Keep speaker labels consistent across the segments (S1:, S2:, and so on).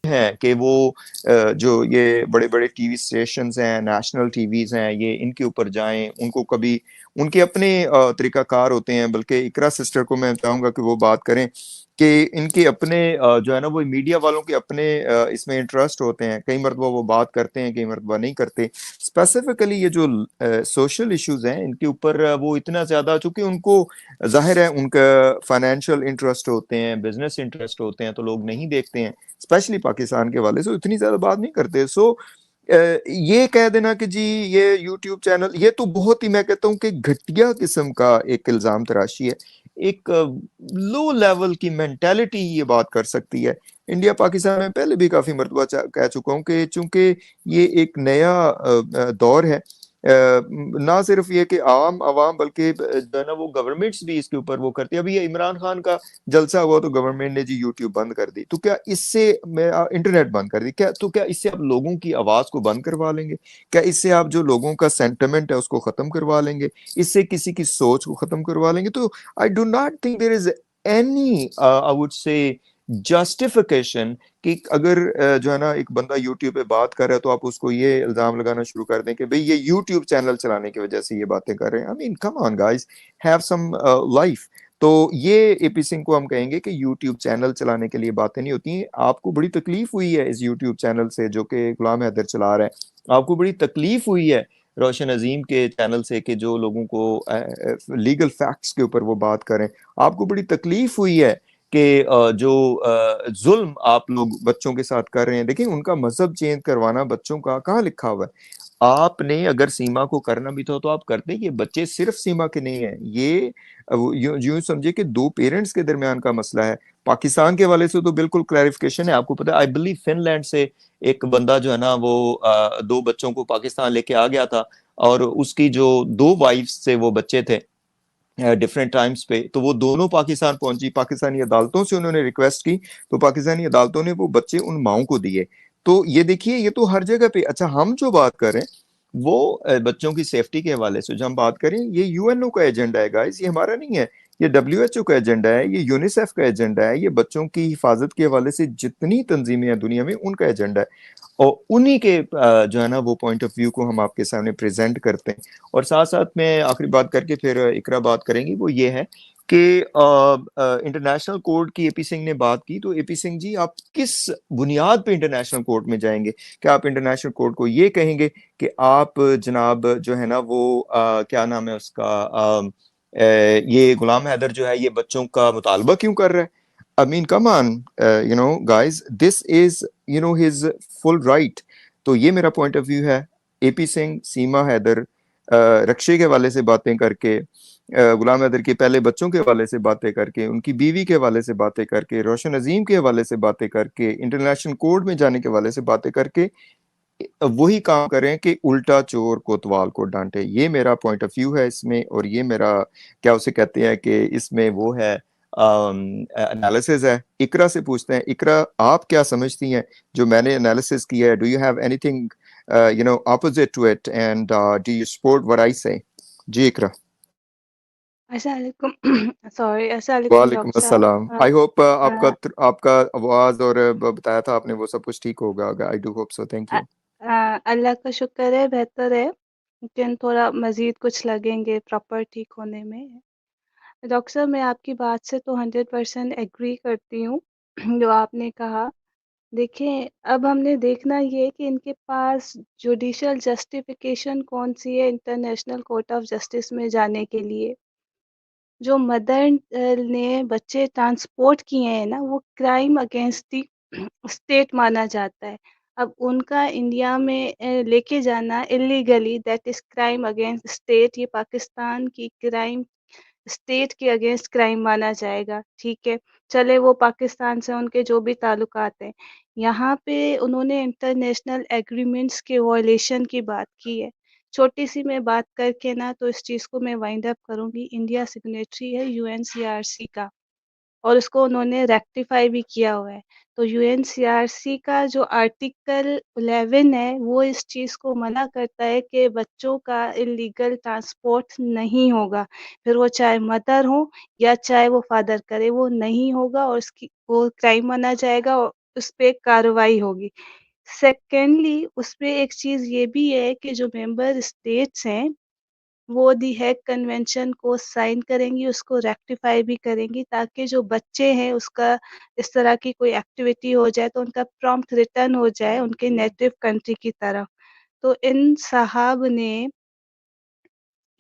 S1: है कि वो जो ये बड़े-बड़े टीवी स्टेशंस हैं, नेशनल टीवीज़ हैं, ये इनके ऊपर जाएँ, उनको कभी उनके अपने तरीक़ाकार होते हैं, बल्कि इकरा सिस्टर को मैं चाहूँगा कि वो बात करें कि इनके अपने जो है ना वो मीडिया वालों के अपने इसमें इंटरेस्ट होते हैं। कई मर्तबा वो बात करते हैं, कई मर्तबा नहीं करते। स्पेसिफिकली ये जो सोशल इश्यूज़ हैं, इनके ऊपर वो इतना ज़्यादा चूँकि उनको ज़ाहिर है उनका फाइनेंशियल इंटरेस्ट होते हैं, बिज़नेस इंटरेस्ट होते हैं, तो लोग नहीं देखते हैं। स्पेशली पाकिस्तान के हवाले से इतनी ज़्यादा बात नहीं करते। सो ये कह देना कि जी ये यूट्यूब चैनल ये तो बहुत ही मैं कहता हूँ कि घटिया किस्म का एक इल्ज़ाम तराशी है। एक लो लेवल की मेंटालिटी ये बात कर सकती है। इंडिया पाकिस्तान में पहले भी काफ़ी मर्तबा कह चुका हूँ कि चूँकि ये एक नया दौर है ना सिर्फ़ ये कि आम अवाम बल्कि जो है ना वो गवर्नमेंट्स भी इसके ऊपर वो करती है। अभी ये इमरान खान का जलसा हुआ तो गवर्नमेंट ने जी यूट्यूब बंद कर दी। तो क्या इससे मैं इंटरनेट बंद कर दी। क्या इससे आप लोगों की आवाज़ को बंद करवा लेंगे? क्या इससे आप जो लोगों का सेंटिमेंट है उसको ख़त्म करवा लेंगे? इससे किसी की सोच को ख़त्म करवा लेंगे? तो I do not think there is any I would say justification कि अगर जो है ना एक बंदा यूट्यूब पे बात कर रहा है तो आप उसको ये इल्ज़ाम लगाना शुरू कर दें कि भई ये यूट्यूब चैनल चलाने की वज़ह से ये बातें कर रहे हैं। I mean come on guys have some life. तो ये एपी सिंह को हम कहेंगे कि यूट्यूब चैनल चलाने के लिए बातें नहीं होती हैं। आपको बड़ी तकलीफ़ हुई है इस यूट्यूब चैनल से जो कि गुलाम हैदर चला रहा है। आपको बड़ी तकलीफ़ हुई है रोशन अज़ीम के चैनल से कि जो लोगों को लीगल फैक्ट्स के ऊपर वो बात करें। आपको बड़ी तकलीफ़ हुई है कि जो ज़ुल्म आप लोग बच्चों के साथ कर रहे हैं। देखिए उनका मज़हब चेंज करवाना बच्चों का कहाँ लिखा हुआ है? आपने अगर सीमा को करना भी था तो आप करते। ये बच्चे सिर्फ सीमा के नहीं हैं। ये वो यूँ समझिए कि 2 पेरेंट्स के दरमियान का मसला है। पाकिस्तान के हवाले से तो बिल्कुल क्लैरिफ़िकेशन है। आपको पता है आई बिलीव फ़िनलैंड से एक बंदा जो है ना वो 2 बच्चों को पाकिस्तान लेके आ गया था और उसकी जो 2 वाइफ़्स से वो बच्चे थे डिफरेंट टाइम्स पे, तो वो दोनों पाकिस्तान पहुँची, पाकिस्तानी अदालतों से उन्होंने रिक्वेस्ट की, तो पाकिस्तानी अदालतों ने वो बच्चे उन माँओं को दिए। तो ये देखिए ये तो हर जगह पे अच्छा हम जो बात कर रहे हैं, वो बच्चों की सेफ्टी के हवाले से जो हम बात करें, ये यूएनओ का एजेंडा है गाइज़, ये हमारा नहीं है। ये डब्ल्यूएचओ का एजेंडा है, ये यूनिसेफ का एजेंडा है, ये बच्चों की हिफाज़त के हवाले से जितनी तंज़ीमें हैं दुनिया में, उनका एजेंडा है। और उन्हीं के जो है ना वो पॉइंट ऑफ व्यू को हम आपके सामने प्रेज़ेंट करते हैं। और साथ-साथ में आखिरी बात करके फिर इकरा बात करेंगी, वो ये है कि इंटरनेशनल कोर्ट की एपी सिंह ने बात की, तो एपी सिंह जी आप किस बुनियाद पे इंटरनेशनल कोर्ट में जाएँगे? क्या आप इंटरनेशनल कोर्ट को ये कहेंगे कि आप जनाब जो है ना वो क्या नाम है उसका ये गुलाम हैदर जो है ये बच्चों का मुतालबा क्यों कर रहा है? I mean, come on, you know, guys, this is, you know, his full right. तो ये मेरा पॉइंट ऑफ व्यू है। एपी सिंह, सीमा हैदर रक्शे के हवाले से बातें करके गुलाम हैदर के पहले बच्चों के हवाले से बातें करके, उनकी बीवी के हवाले से बातें करके, रोशन अज़ीम के हवाले से बातें करके, इंटरनेशनल कोर्ट में जाने के हवाले से बातें करके वही काम करें कि उल्टा चोर कोतवाल को डांटे। ये मेरा पॉइंट ऑफ व्यू है इसमें और ये मेरा क्या उसे कहते हैं कि इसमें वो है एनालिसिस है। इकरा से पूछते हैं, इकरा आप क्या समझती हैं जो मैंने एनालिसिस किया है? Do you have anything you know opposite to it and do you support what I say? जी इकरा।
S2: अस्सलाम वालेकुम सॉरी अस्सलाम वालेकुम
S1: वालेकुम
S2: डॉक्टर साहब।
S1: अस्सलाम। आई होप आपका आवाज़ और बताया था आपने वो सब कुछ ठीक होगा। I do hope so. Thank you.
S2: Allah का शुक्र है बेहतर है, लेकिन थोड़ा मज़ीद कुछ लगेंगे प्रॉपर ठीक होने में। डॉक्टर साहब मैं आपकी बात से तो 100% एग्री करती हूँ जो आपने कहा। देखिए, अब हमने देखना ये है कि इनके पास जुडिशियल जस्टिफ़िकेशन कौन-सी है इंटरनेशनल कोर्ट ऑफ जस्टिस में जाने के लिए। जो मदर ने बच्चे ट्रांसपोर्ट किए हैं ना, वो क्राइम अगेंस्ट दी स्टेट माना जाता है। अब उनका इंडिया में लेके जाना illegally that is crime against state, ये पाकिस्तान की क्राइम स्टेट के अगेंस्ट क्राइम माना जाएगा, ठीक है। चले वो पाकिस्तान से उनके जो भी ताल्लुकात हैं। यहाँ पे उन्होंने इंटरनेशनल एग्रीमेंट्स के वॉयलेशन की बात की है। छोटी-सी मैं बात करके ना तो इस चीज़ को मैं वाइंड अप करूँगी। इंडिया सिग्नेटरी है यूएनसीआरसी का। और उसको उन्होंने रेक्टिफाई भी किया हुआ है। तो यूएनसीआरसी का जो आर्टिकल 11 है, वो इस चीज़ को मना करता है कि बच्चों का इल्लीगल ट्रांसपोर्ट नहीं होगा। फिर वो चाहे मदर हो या चाहे वो फादर करे, वो नहीं होगा और उसकी वो क्राइम माना जाएगा और उस पे कार्रवाई होगी। सेकेंडली उसपे एक चीज़ ये भी है कि जो मेंबर स्टेट्स हैं, वो दी हेग कन्वेंशन को साइन करेंगी, उसको रेक्टिफाई भी करेंगी ताकि जो बच्चे हैं उसका इस तरह की कोई एक्टिविटी हो जाए तो उनका प्रॉम्प्ट रिटर्न हो जाए उनके नेटिव कंट्री की तरफ। तो इन साहब ने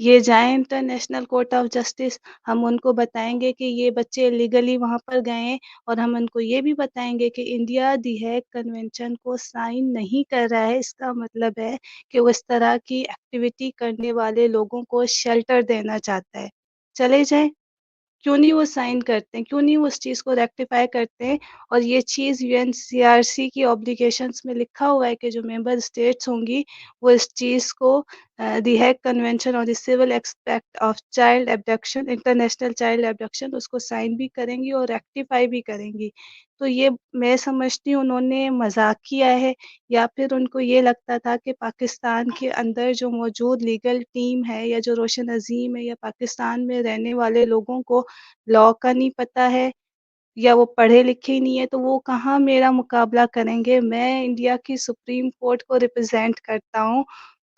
S2: ये जाएँ इंटरनेशनल कोर्ट ऑफ जस्टिस, हम उनको बताएँगे कि ये बच्चे इल्लीगली वहाँ पर गए हैं और हम उनको ये भी बताएँगे कि इंडिया दी हेग कन्वेंशन को साइन नहीं कर रहा है, इसका मतलब है कि वो इस तरह की एक्टिविटी करने वाले लोगों को शेल्टर देना चाहता है। चले जाएँ। क्यों नहीं वो साइन करते हैं? क्यों नहीं वो उस चीज़ को रेक्टिफ़ाई करते हैं? और ये चीज़ यूएनसीआरसी की ऑब्लिगेशंस में लिखा हुआ है कि जो मेंबर स्टेट्स होंगी, वो इस चीज़ को the Hague convention on the civil aspect of child abduction, international child abduction उसको साइन भी करेंगी और रेक्टिफ़ाई भी करेंगी। तो ये मैं समझती हूँ उन्होंने मज़ाक किया है या फिर उनको ये लगता था कि पाकिस्तान के अंदर जो मौजूद लीगल टीम है या जो रोशन अज़ीम है या पाकिस्तान में रहने वाले लोगों को लॉ का नहीं पता है या वो पढ़े-लिखे ही नहीं है, तो वो कहाँ मेरा मुकाबला करेंगे। मैं इंडिया की सुप्रीम कोर्ट को रिप्रेज़ेंट करता हूँ,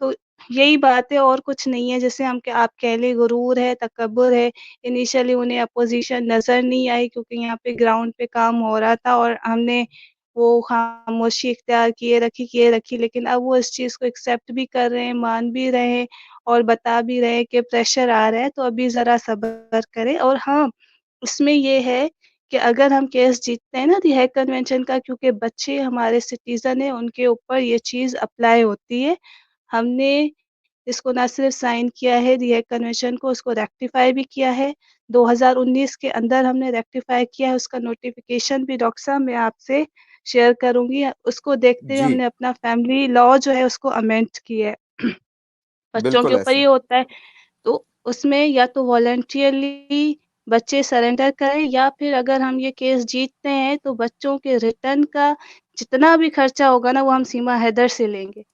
S2: तो यही बात है और कुछ नहीं है। जैसे हम आप कह लें गुरूर है, तकब्बुर है, इनिशियली उन्हें अपोज़िशन नज़र नहीं आई क्योंकि यहाँ पे ग्राउंड पे काम हो रहा था और हमने वो खामोशी इख्तियार किए रखी, लेकिन अब वो इस चीज़ को एक्सेप्ट भी कर रहे हैं, मान भी रहे हैं और बता भी रहे हैं कि प्रेशर आ रहा है, तो अभी ज़रा सब्र करें। और हाँ, उसमें ये है कि अगर हम केस जीतते हैं ना दी हेग कन्वेंशन का, क्योंकि बच्चे हमारे सिटीज़न हैं, उनके ऊपर ये चीज़ अप्लाई होती है। हमने इसको ना सिर्फ साइन किया है दी हेग कन्वेंशन को, उसको रेक्टिफ़ाई भी किया है। 2019 के अंदर हमने रेक्टिफ़ाई किया है, उसका नोटिफ़िकेशन भी डॉक्टर साहब मैं आपसे शेयर करूँगी। उसको देखते हुए
S1: जी,
S2: हमने अपना फैमिली लॉ जो है उसको अमेंड किया है। बच्चों के
S1: बिल्कुल
S2: ऊपर
S1: ऐसे।
S2: ये होता है, तो उसमें या तो वॉलंटियरली बच्चे सरेंडर करें या फिर अगर हम ये केस जीतते हैं तो बच्चों के रिटर्न का जितना भी खर्चा होगा ना वो हम सीमा हैदर से लेंगे।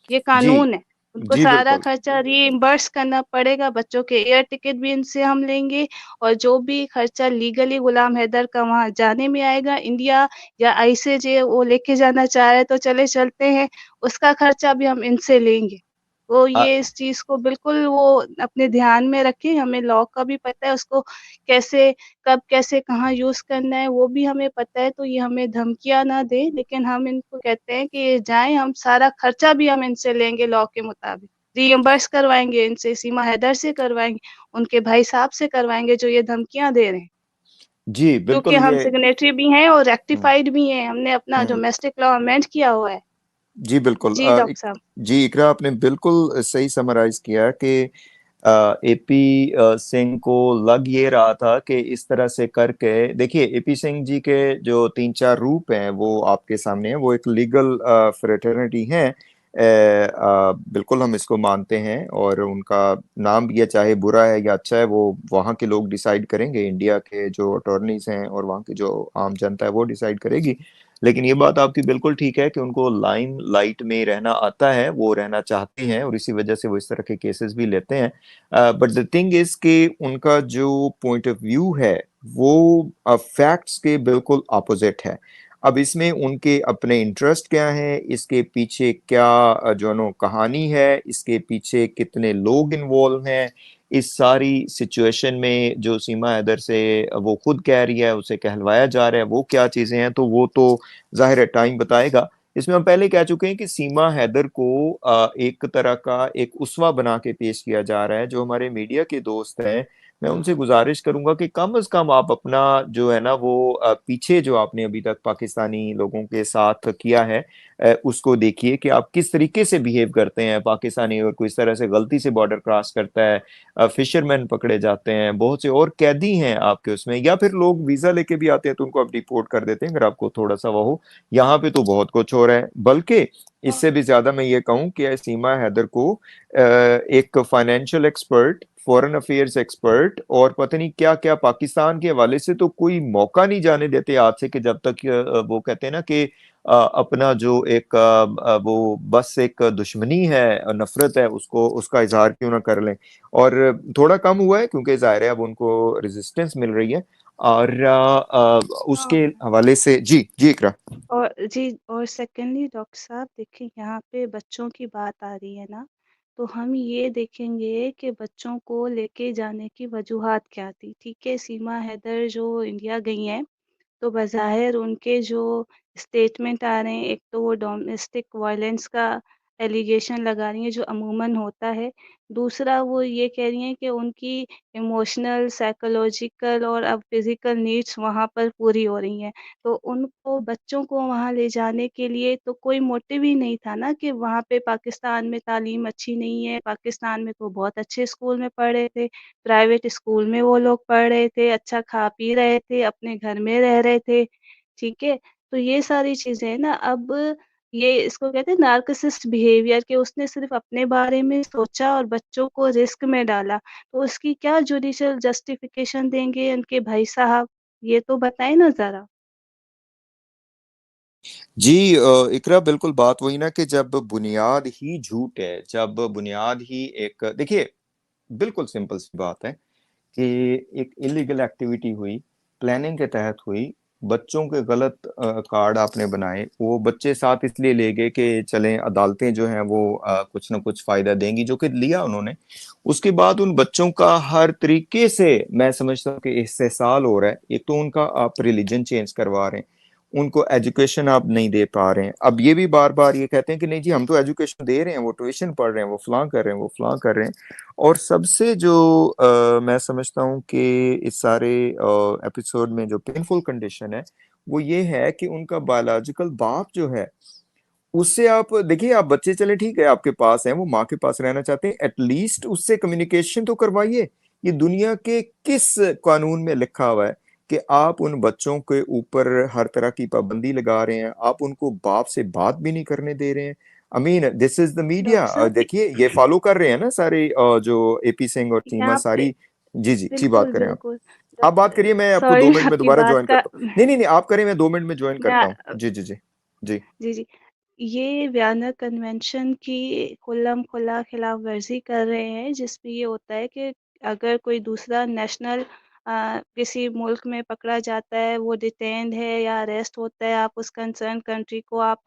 S2: ये
S1: जी,
S2: कानून है। उनको
S1: जी
S2: सारा
S1: बिल्कुल।
S2: खर्चा रिइम्बर्स करना पड़ेगा, बच्चों के एयर टिकट भी इनसे हम लेंगे और जो भी खर्चा लीगली गुलाम हैदर का वहाँ जाने में आएगा, इंडिया या आईसीजे वो लेके जाना चाह रहे तो चले चलते हैं, उसका खर्चा भी हम इनसे लेंगे। वो
S1: अ,
S2: ये इस चीज़ को बिल्कुल वो अपने ध्यान में रखें, हमें लॉ का भी पता है, उसको कैसे कब कैसे कहाँ यूज़ करना है वो भी हमें पता है, तो ये हमें धमकियाँ ना दें, लेकिन हम इनको कहते हैं कि ये जाएँ, हम सारा खर्चा भी हम इनसे लेंगे लॉ के मुताबिक। रिइम्बर्स करवाएँगे इनसे, सीमा हैदर से करवाएँगे, उनके भाई साहब से करवाएँगे जो ये धमकियाँ दे रहे हैं।
S1: जी,
S2: क्योंकि
S1: बिल्कुल
S2: हम
S1: ये
S2: सिग्नेटरी भी हैं और
S1: हुँ,
S2: रेक्टिफाइड भी हैं, हमने अपना
S1: हुँ।
S2: डोमेस्टिक लॉ अमेंड किया हुआ है।
S1: जी, बिल्कुल
S2: जी, डॉक्टर साहब।
S1: जी, इकरा आपने बिल्कुल सही समराइज़ किया कि एपी सिंह को लग ये रहा था कि इस तरह से करके देखिए एपी सिंह जी के जो 3-4 रूप हैं वो आपके सामने हैं, वो एक लीगल फ्रेटर्निटी हैं। बिल्कुल हम इसको मानते हैं और उनका नाम भी है चाहे बुरा है या अच्छा है वो वहाँ के लोग डिसाइड करेंगे, इंडिया के जो अटॉर्नीज़ हैं और वहाँ की जो आम जनता है वो डिसाइड करेगी। लेकिन ये बात आपकी बिल्कुल ठीक है कि उनको लाइम लाइट में रहना आता है, वो रहना चाहते हैं और इसी वजह से वो इस तरह के केसेस भी लेते हैं। बट द थिंग इज कि उनका जो पॉइंट ऑफ व्यू है वो फैक्ट्स के बिल्कुल अपोजिट है। अब इसमें उनके अपने इंटरेस्ट क्या हैं, इसके पीछे क्या जो नो कहानी है, इसके पीछे कितने लोग इन्वॉल्व हैं, इस सारी सिचुएशन में जो सीमा हैदर से वो खुद कह रही है, उसे कहलवाया जा रहा है, वो क्या चीजें हैं, तो वो तो जाहिर है टाइम बताएगा। इसमें हम पहले कह चुके हैं कि सीमा हैदर को एक तरह का एक उसवा बना के पेश किया जा रहा है। जो हमारे मीडिया के दोस्त हैं, मैं उनसे गुजारिश करूंगा कि कम से कम आप अपना जो है ना वो पीछे जो आपने अभी तक पाकिस्तानी लोगों के साथ किया है, उसको देखिए कि आप किस तरीके से बिहेव करते हैं। पाकिस्तानी अगर कोई इस तरह से गलती से बॉर्डर क्रॉस करता है, फिशरमैन पकड़े जाते हैं, बहुत से और कैदी हैं आपके उसमें, या फिर लोग वीजा लेके भी आते हैं तो उनको आप डिपोर्ट कर देते हैं अगर आपको थोड़ा सा वो हो। यहाँ पे तो बहुत कुछ हो रहा है, बल्कि इससे भी ज्यादा मैं ये कहूँ कि सीमा हैदर को एक financial expert, foreign affairs expert और पता नहीं क्या क्या पाकिस्तान के हवाले से तो कोई मौका नहीं जाने देते आज से, कि जब तक वो कहते हैं ना कि अपना जो एक वो बस एक दुश्मनी है, नफरत है, उसको उसका इजहार क्यों ना कर लें। और थोड़ा कम हुआ है क्योंकि जाहिर है अब उनको रेजिस्टेंस मिल रही है। और उसके
S2: हाँ।
S1: हवाले से जी जी इकरा।
S2: और जी, और सेकंडली डॉक्टर साहब देखिए, यहाँ पे बच्चों की बात आ रही है ना, तो हम ये देखेंगे कि बच्चों को लेके जाने की वजूहात क्या थी। ठीक है, सीमा हैदर जो इंडिया गई हैं, तो बज़ाहिर उनके जो स्टेटमेंट आ रहे हैं, एक तो वो डोमेस्टिक वायलेंस का एलिगेशन लगा रही हैं, जो अमूमन होता है। दूसरा वो ये कह रही हैं कि उनकी इमोशनल, साइकोलॉजिकल और अब फ़िज़िकल नीड्स वहाँ पर पूरी हो रही हैं। तो उनको बच्चों को वहाँ ले जाने के लिए तो कोई मोटिव ही नहीं था ना, कि वहाँ पे पाकिस्तान में तालीम अच्छी नहीं है। पाकिस्तान में तो बहुत अच्छे स्कूल में पढ़ रहे थे, प्राइवेट स्कूल में वो लोग पढ़ रहे थे, अच्छा खा-पी रहे थे, अपने घर में रह रहे थे, ठीक है? तो ये सारी चीज़ें हैं ना, अब ये इसको कहते हैं नार्सिसिस्ट बिहेवियर, कि उसने सिर्फ़ अपने बारे में सोचा और बच्चों को रिस्क में डाला। तो उसकी क्या जुडिशियल जस्टिफ़िकेशन देंगे उनके भाई साहब? ये तो बताएँ ना ज़रा।
S1: जी इकरा, बिल्कुल बात वही ना कि जब बुनियाद ही झूठ है, जब बुनियाद ही एक, देखिए बिल्कुल सिंपल सी बात है कि एक इलीगल एक्टिविटी हुई, प्लानिंग के तहत हुई, बच्चों के गलत कार्ड आपने बनाए, वो बच्चे साथ इसलिए ले गए कि चलें अदालतें जो हैं वो कुछ ना कुछ फायदा देंगी, जो कि लिया उन्होंने। उसके बाद उन बच्चों का हर तरीके से मैं समझता हूँ कि इस्तेहसाल हो रहा है। एक तो उनका आप रिलीजन चेंज करवा रहे हैं, उनको एजुकेशन आप नहीं दे पा रहे हैं, अब ये भी बार बार ये कहते हैं कि नहीं जी हम तो एजुकेशन दे रहे हैं, वो ट्यूशन पढ़ रहे हैं, वो फलां कर रहे हैं, वो फलां कर रहे हैं। और सबसे जो मैं समझता हूँ कि इस सारे एपिसोड में जो पेनफुल कंडीशन है वो ये है कि उनका बायोलॉजिकल बाप जो है, उससे आप देखिए, आप बच्चे चले ठीक है आपके पास हैं, वो माँ के पास रहना चाहते हैं, एटलीस्ट उससे कम्युनिकेशन तो करवाइए। ये दुनिया के किस कानून में लिखा हुआ है कि आप उन बच्चों के ऊपर हर तरह की पाबंदी लगा रहे हैं, आप उनको बाप से बात भी नहीं करने दे रहे हैं। I mean this is the
S2: doctor
S1: media,
S2: साहब
S1: देखिए ये फॉलो कर रहे हैं ना सारे जो एपी सिंह और चीमा
S2: यहाँ पे
S1: सारी। जी जी जी, बात
S2: बिल्कुल,
S1: करें आप।
S2: बिल्कुल।
S1: आप बात करिए, मैं आपको
S2: सॉरी
S1: 2 मिनट में
S2: आपकी
S1: दोबारा
S2: बात
S1: ज्वाइन
S2: का
S1: करता हूँ। नहीं नहीं नहीं, आप करें, मैं 2 मिनट में ज्वाइन
S2: मैं
S1: करता हूँ। जी जी जी जी।
S2: जी, जी। ये वियना कन्वेंशन की खुल्लम-खुला खिलाफ वर्ज़ी कर रहे हैं, जिसमें ये होता है कि अगर कोई दूसरा नेशनल किसी मुल्क में पकड़ा जाता है, वो डिटेन्ड है या अरेस्ट होता है, आप उस कंसर्न कंट्री को आप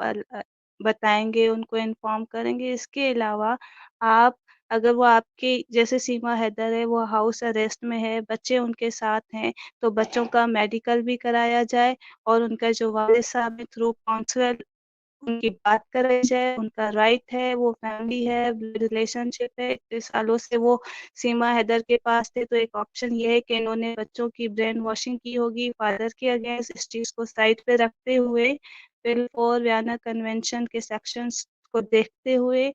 S2: बताएँगे, उनको इन्फॉर्म करेंगे। इसके अलावा आप, अगर वो आपके जैसे सीमा हैदर है, वो हाउस अरेस्ट में है, बच्चे उनके साथ हैं, तो बच्चों का मेडिकल भी कराया जाए और उनका जो वालिद साहब हैं, थ्रू काउंसलर उनकी बात कराई जाए, उनका राइट है, वो फैमिली है, ब्लड रिलेशनशिप है, इतने सालों से वो सीमा हैदर के पास थे, तो एक ऑप्शन ये है कि इन्होंने बच्चों की ब्रेन वॉशिंग की होगी फादर के अगेंस्ट। इस चीज़ को साइड पे रखते हुए, बिल फॉर वियना कन्वेंशन के सेक्शंस को देखते हुए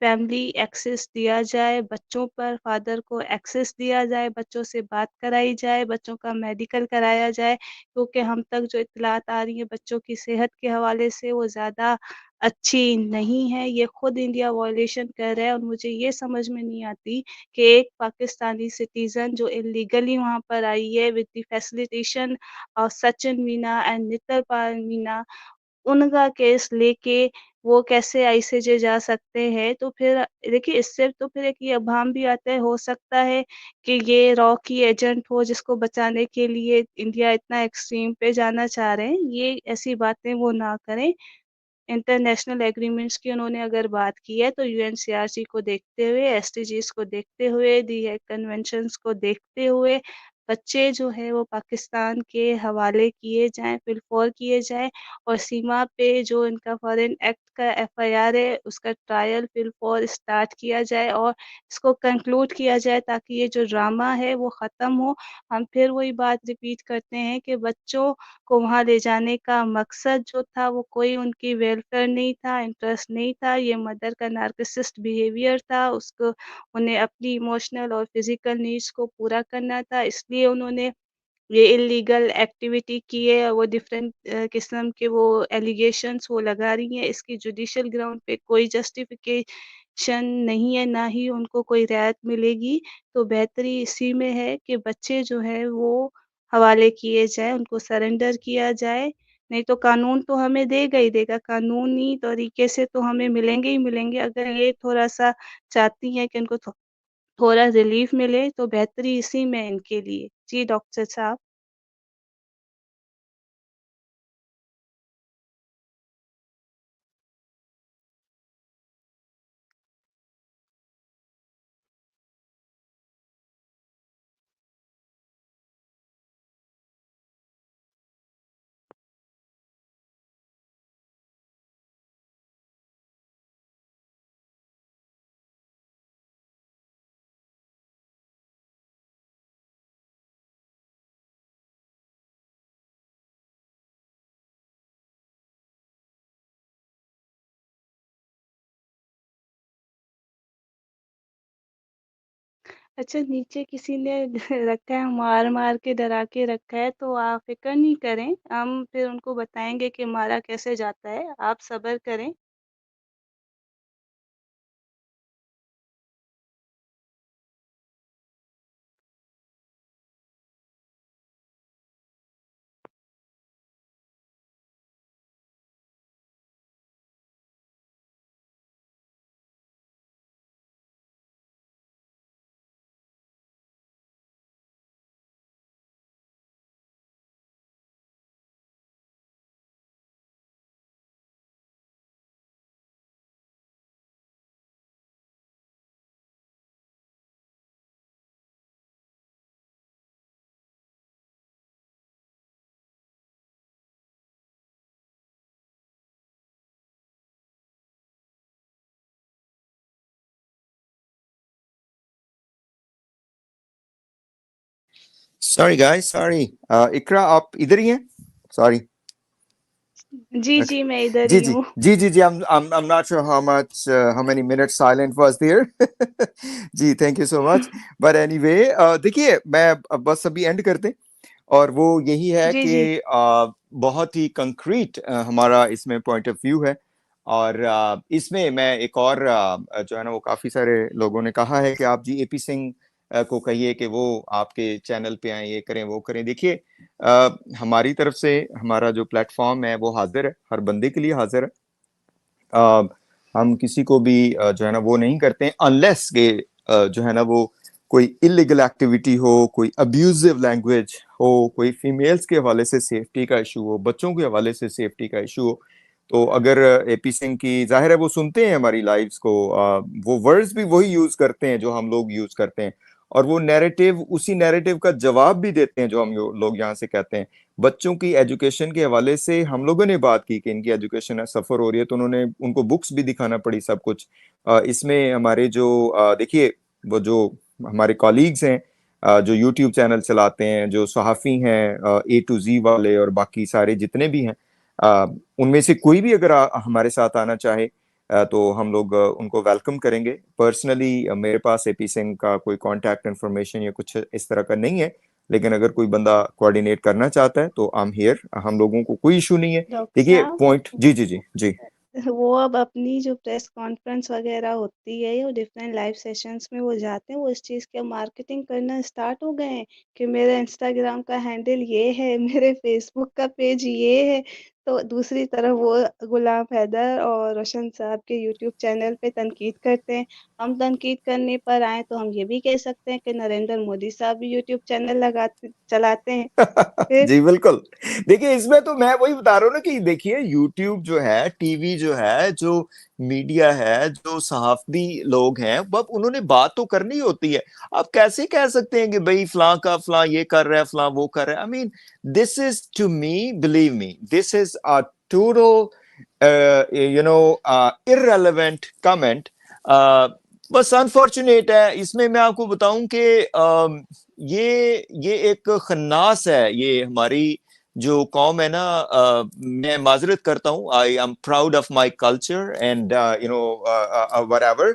S2: फैमिली एक्सेस दिया जाए, बच्चों पर फादर को एक्सेस दिया जाए, बच्चों से बात कराई जाए, बच्चों का मेडिकल कराया जाए, क्योंकि हम तक जो इत्तलात आ रही हैं बच्चों की सेहत के हवाले से, वो ज़्यादा अच्छी नहीं है। ये खुद इंडिया वायलेशन कर रहा है और मुझे ये समझ में नहीं आती कि एक पाकिस्तानी सिटीज़न जो इल्लीगली वहाँ पर आई है with the facilitation of Sachin Meena and Nittal Pal Meena, उनका केस लेके वो कैसे आईसीजे जा सकते हैं। तो फिर देखिए, इससे तो फिर एक ये अभाम भी आता है, हो सकता है कि ये रॉ की एजेंट हो जिसको बचाने के लिए इंडिया इतना एक्सट्रीम पे जाना चाह रहे हैं। ये ऐसी बातें वो ना करें। इंटरनेशनल एग्रीमेंट्स की उन्होंने अगर बात की है तो यूएनसीआरसी को देखते हुए, एसडीजीज़ को देखते हुए, दी हेग कन्वेंशंस को देखते हुए, बच्चे जो है वो पाकिस्तान के हवाले किए जाएँ, फिलफौर किए जाएँ और सीमा पे जो इनका फॉरेन एक्ट का एफआईआर है, उसका ट्रायल फिलफौर स्टार्ट किया जाए और इसको कंक्लूड किया जाए ताकि ये जो ड्रामा है वो ख़त्म हो। हम फिर वही बात रिपीट करते हैं कि बच्चों को वहाँ ले जाने का मकसद जो था वो कोई उनकी वेलफेयर नहीं था, इंटरेस्ट नहीं था, ये मदर का नार्सिसिस्ट बिहेवियर था, उसको उन्हें अपनी इमोशनल और फिज़िकल नीड्स को पूरा करना था, इसलिए उन्होंने ये इल्लीगल एक्टिविटी की है और वो डिफरेंट किस्म के वो एलिगेशंस वो लगा रही हैं। इसकी जुडिशियल ग्राउंड पे कोई जस्टिफिकेशन नहीं है, ना ही उनको कोई रियायत मिलेगी। तो बेहतरी इसी में है कि बच्चे जो हैं वो हवाले किए जाएँ, उनको सरेंडर किया जाए, नहीं तो कानून तो हमें देगा ही देगा, कानूनी तरीके से तो हमें मिलेंगे ही मिलेंगे। अगर ये थोड़ा-सा चाहती हैं कि उनको थोड़ा रिलीफ मिले तो बेहतरी इसी में है इनके लिए। जी, डॉक्टर साहब। अच्छा नीचे किसी ने रखा है, मार-मार के डरा के रखा है, तो आप फ़िक्र नहीं करें, हम फिर उनको बताएँगे कि मारा कैसे जाता है, आप सब्र करें।
S1: Sorry guys, sorry. इकरा आप इधर ही हैं? सॉरी।
S2: जी,
S1: Okay.
S2: जी, मैं इधर
S1: जी
S2: ही
S1: जी
S2: हूँ।
S1: जी जी जी, I'm not sure how many minutes silent was there. जी, thank you so much. But anyway, देखिए मैं अब बस अभी एंड करते हैं, और वो यही है
S2: जी,
S1: कि
S2: जी,
S1: बहुत ही कंक्रीट हमारा इसमें पॉइंट ऑफ व्यू है। और इसमें मैं एक और जो है ना, वो काफी सारे लोगों ने कहा है कि आप जी एपी सिंह को कहिए कि वो आपके चैनल पे आए, ये करें वो करें। देखिए, हमारी तरफ से हमारा जो प्लेटफॉर्म है वो हाजिर है, हर बंदे के लिए हाजिर है। अ, हम किसी को भी जो है ना वो नहीं करते हैं, अनलेस के जो है ना वो कोई इलीगल एक्टिविटी हो, कोई अब्यूजिव लैंग्वेज हो, कोई फीमेल्स के हवाले से सेफ्टी का इशू हो, बच्चों के हवाले से सेफ्टी का इशू हो। तो अगर एपी सिंह की, जाहिर है वो सुनते हैं हमारी लाइव्स को, वो वर्ड्स भी वही यूज करते हैं जो हम लोग यूज करते हैं, और वो नैरेटिव, उसी नैरेटिव का जवाब भी देते हैं जो हम लोग यहाँ से कहते हैं। बच्चों की एजुकेशन के हवाले से हम लोगों ने बात की कि इनकी एजुकेशन सफर हो रही है, तो उन्होंने, उनको बुक्स भी दिखाना पड़ी, सब कुछ। इसमें हमारे जो देखिए, वो जो हमारे कॉलीग्स हैं, जो यूट्यूब चैनल चलाते हैं, जो सहाफ़ी हैं, ए टू जी वाले और बाकी सारे जितने भी हैं, अ, उनमें से कोई भी अगर हमारे साथ आना चाहे, तो हम लोग उनको वेलकम करेंगे। पर्सनली मेरे पास एपी सिंह का कोई कांटेक्ट इन्फॉर्मेशन या कुछ इस तरह का नहीं है, लेकिन अगर कोई बंदा कोऑर्डिनेट करना चाहता है तो आई एम हियर, हम लोगों को कोई इशू नहीं है।
S2: डॉक्टर
S1: देखिए
S2: साहब,
S1: पॉइंट, जी जी जी जी।
S2: वो अब अपनी जो प्रेस कॉन्फ्रेंस वगैरह होती है, वो डिफरेंट लाइव सेशंस में वो जाते हैं, वो इस चीज़ की मार्केटिंग करना स्टार्ट हो गए हैं कि मेरा इंस्टाग्राम का हैंडल ये है, मेरे फेसबुक का पेज ये है। तो दूसरी तरफ वो गुलाम हैदर और रोशन साहब के यूट्यूब चैनल पे तनकीद करते हैं। हम तनकीद करने पर आएँ तो हम ये भी कह सकते हैं कि नरेंद्र मोदी साहब भी यूट्यूब चैनल लगाते चलाते हैं। फिर
S1: जी बिल्कुल। देखिए इसमें तो मैं वही बता रहा हूँ ना कि देखिए यूट्यूब जो है, टीवी जो है, जो मीडिया है, जो सहाफी लोग हैं, अब उन्होंने बात तो करनी होती है। आप कैसे कह सकते हैं कि भाई फलां का फलां ये कर रहा है, फलां वो कर रहा है? I mean this is to me, believe me, this is a total irrelevant comment. बस अनफॉर्चुनेट है इसमें। मैं आपको बताऊं कि ये एक खन्नास है, ये हमारी जो कौम है ना। मैं माजरत करता हूँ, I am proud of my culture and whatever,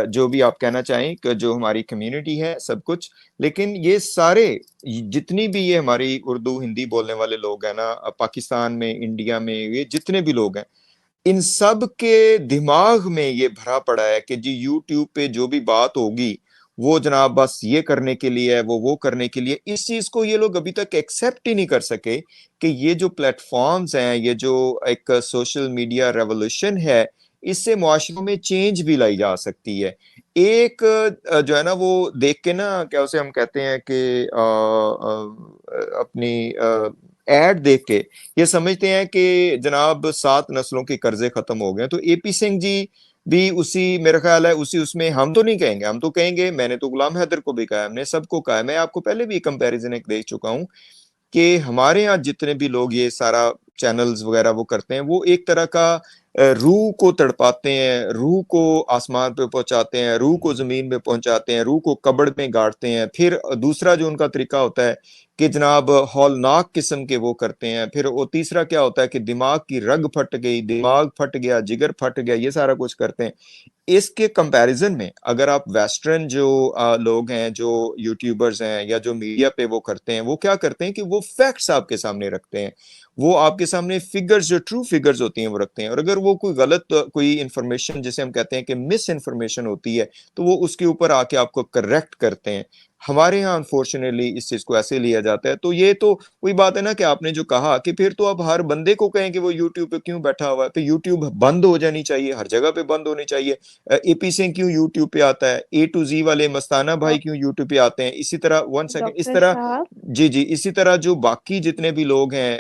S1: जो भी आप कहना चाहें कि जो हमारी कम्युनिटी है सब कुछ। लेकिन ये सारे जितनी भी ये हमारी उर्दू हिंदी बोलने वाले लोग हैं ना, पाकिस्तान में, इंडिया में, ये जितने भी लोग हैं, इन सब के दिमाग में ये भरा पड़ा है कि जी यूट्यूब पे जो भी बात होगी वो जनाब बस ये करने के लिए है, वो करने के लिए। इस चीज को ये लोग अभी तक एक्सेप्ट ही नहीं कर सके कि ये जो प्लेटफॉर्म्स हैं, ये जो एक सोशल मीडिया रेवोल्यूशन है, इससे मुआशरों में चेंज भी लाई जा सकती है। एक जो है ना वो देख के ना, क्या उसे हम कहते हैं कि अपनी एड देख के ये समझते हैं कि जनाब 7 नस्लों के कर्जे खत्म हो गए। तो एपी सिंह जी भी उसी, मेरा ख्याल है उसी उसमें। हम तो नहीं कहेंगे, हम तो कहेंगे, मैंने तो गुलाम हैदर को भी कहा, हमने सबको कहा है। मैं आपको पहले भी कंपैरिजन एक दे चुका हूं कि हमारे यहाँ जितने भी लोग ये सारा चैनल्स वगैरह वो करते हैं, वो एक तरह का रूह को तड़पाते हैं, रूह को आसमान पे पहुंचाते हैं, रूह को जमीन में पहुंचाते हैं, रूह को कब्र में गाड़ते हैं। फिर दूसरा जो उनका तरीका होता है कि जनाब हौलनाक किस्म के वो करते हैं। फिर वो तीसरा क्या होता है कि दिमाग की रग फट गई, दिमाग फट गया, जिगर फट गया, ये सारा कुछ करते हैं। इसके कंपैरिजन में अगर आप वेस्टर्न जो लोग हैं, जो यूट्यूबर्स हैं या जो मीडिया पे वो करते हैं, वो क्या करते हैं कि वो फैक्ट्स आपके सामने रखते हैं। वो आपके सामने फिगर्स, जो ट्रू फिगर्स होती हैं, वो रखते हैं। और अगर वो कोई गलत कोई इंफॉर्मेशन, जिसे हम कहते हैं कि मिस इन्फॉर्मेशन होती है, तो वो उसके ऊपर आके आपको करेक्ट करते हैं। हमारे यहाँ अनफॉर्चुनेटली इस चीज को ऐसे लिया जाता है। तो ये तो वही बात है ना कि आपने जो कहा कि फिर तो अब हर बंदे को कहें कि वो यूट्यूब पे क्यों बैठा हुआ है, तो यूट्यूब बंद हो जानी चाहिए, हर जगह पे बंद होनी चाहिए। एपी सिंह क्यों यूट्यूब पे आता है, ए टू जी वाले मस्ताना
S2: डॉ
S1: भाई क्यों यूट्यूब पे आते हैं, इसी तरह, वन सेकंड, इस
S2: डॉक्टर
S1: तरह,
S2: साहब
S1: जी जी, इसी तरह जो बाकी जितने भी लोग हैं,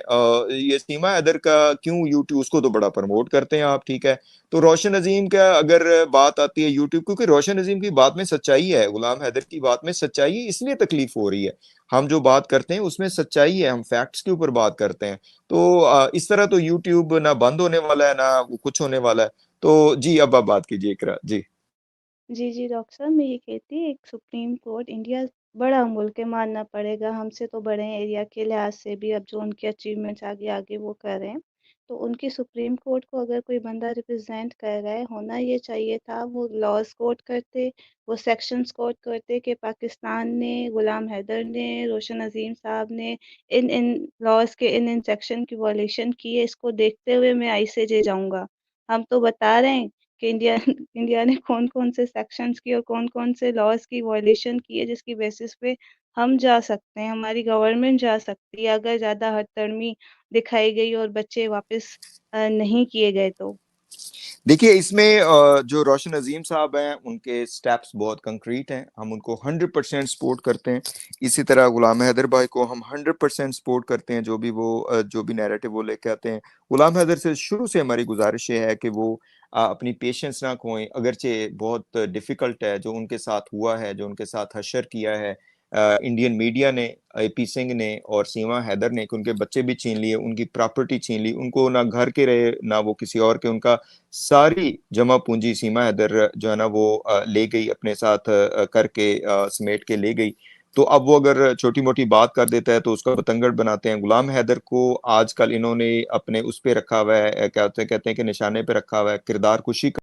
S1: ये सीमा हैदर का क्यों यूट्यूब, उसको तो बड़ा प्रमोट करते हैं आप, ठीक है। तो रोशन अजीम का अगर बात आती है यूट्यूब, क्योंकि रोशन अजीम की बात में सच्चाई है, गुलाम हैदर की बात में सच्चाई है, इसलिए तकलीफ हो रही है। हम जो बात करते हैं उसमें सच्चाई है, हम फैक्ट्स के ऊपर बात करते हैं। तो इस तरह तो यूट्यूब ना बंद होने वाला है, ना कुछ होने वाला है। तो जी अब आप बात कीजिए इकरा जी।
S2: जी, जी, डॉक्टर साहब मैं ये कहती एक सुप्रीम कोर्ट इंडिया बड़ा मुल्क है, मानना पड़ेगा, हमसे तो बड़े हैं एरिया के लिहाज से भी, अब जो उनके अचीवमेंट्स आगे-आगे वो कर रहे हैं। तो उनकी सुप्रीम कोर्ट को अगर कोई बंदा रिप्रेज़ेंट कर रहा है, होना ये चाहिए था वो लॉज़ कोट करते, वो सेक्शंस कोट करते कि पाकिस्तान ने, गुलाम हैदर ने, रोशन अज़ीम साहब ने इन-इन लॉज़ के इन-इन सेक्शन की वॉयलेशन की है, इसको देखते हुए मैं आईसीजे जाऊँगा। हम तो बता रहे हैं कि इंडिया इंडिया ने कौन-कौन से सेक्शंस की और कौन-कौन से लॉज़ की वॉयलेशन की है जिसकी बेसिस पे हम जा सकते हैं, हमारी गवर्नमेंट जा सकती है अगर ज़्यादा हथर्मी दिखाई गई और बच्चे वापस नहीं किए गए तो।
S1: देखिए इसमें जो रोशन अजीम साहब हैं, उनके स्टेप्स बहुत कंक्रीट हैं, हम उनको 100% सपोर्ट करते हैं। इसी तरह गुलाम हैदर भाई को हम 100% सपोर्ट करते हैं, जो भी नैरेटिव वो लेके आते हैं। गुलाम हैदर से शुरू से हमारी गुजारिश ये है कि वो अपनी पेशेंस ना खोएं, अगरचे बहुत डिफिकल्ट है जो उनके साथ हुआ है, जो उनके साथ हशर किया है इंडियन मीडिया ने, एपी सिंह ने और सीमा हैदर ने, कि उनके बच्चे भी छीन लिए, उनकी प्रॉपर्टी छीन ली, उनको ना घर के रहे ना वो किसी और के, उनका सारी जमा पूंजी सीमा हैदर जो है ना वो ले गई, अपने साथ करके समेट के ले गई। तो अब वो अगर छोटी मोटी बात कर देता है तो उसका बतंगड़ बनाते हैं। गुलाम हैदर को आजकल इन्होंने अपने उस पे रखा हुआ है, क्या कहते हैं कि निशाने पे रखा हुआ है, किरदार कुशी